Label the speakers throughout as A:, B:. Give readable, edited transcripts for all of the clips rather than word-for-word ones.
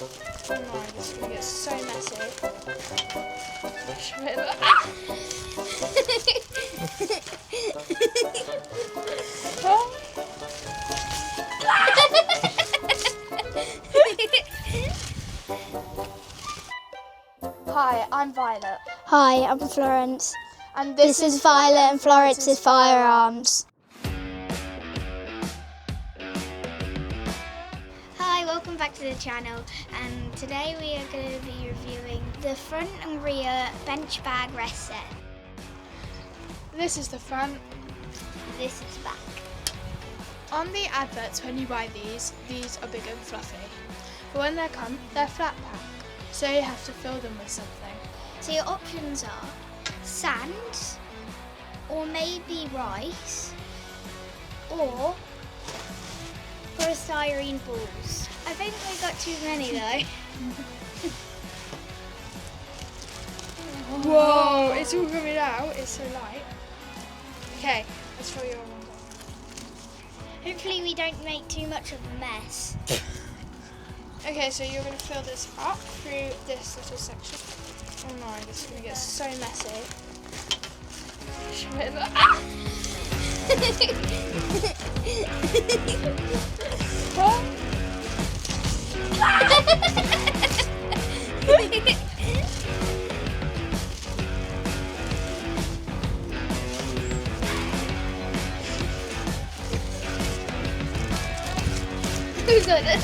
A: Oh no, this is going to get so messy. Hi, I'm Violet.
B: Hi, I'm Florence.
A: And
B: This is Violet and Florence's Firearms. Hi, welcome back to the channel, and today we are going to be reviewing the front and rear bench bag rest set.
A: This is the front.
B: This is back.
A: On the adverts, when you buy these are big and fluffy. But when they come, they're flat pack, so you have to fill them with something.
B: So your options are sand, or maybe rice, or polystyrene balls. I think we got too many though.
A: Whoa, it's all coming out. It's so light. Okay, let's throw your ones on.
B: Hopefully we don't make too much of a mess.
A: Okay, so you're going to fill this up through this little section. Oh no, this is going to get so messy. Shove it in the... Ah!
B: Who's got it?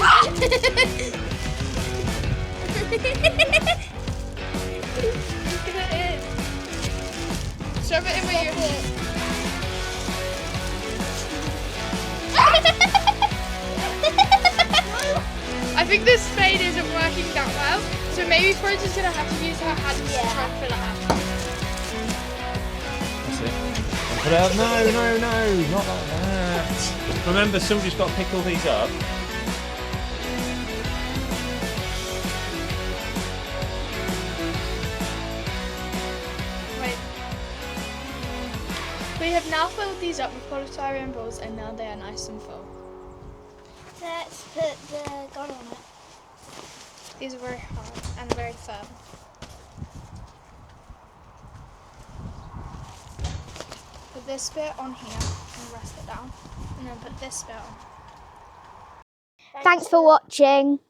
A: Shove it in with your... I think this spade isn't working that well, so maybe Florence is going to have to use her hands to try and fill it out.
C: That's it. And put it out. No, not like that. Remember, somebody's got to pick all these up.
A: Wait. We have now filled these up with polystyrene balls, and now they are nice and full.
B: Let's put the gun on it.
A: These are very hard and very firm. Put this bit on here and rest it down, and then put this bit on.
B: Thanks for watching.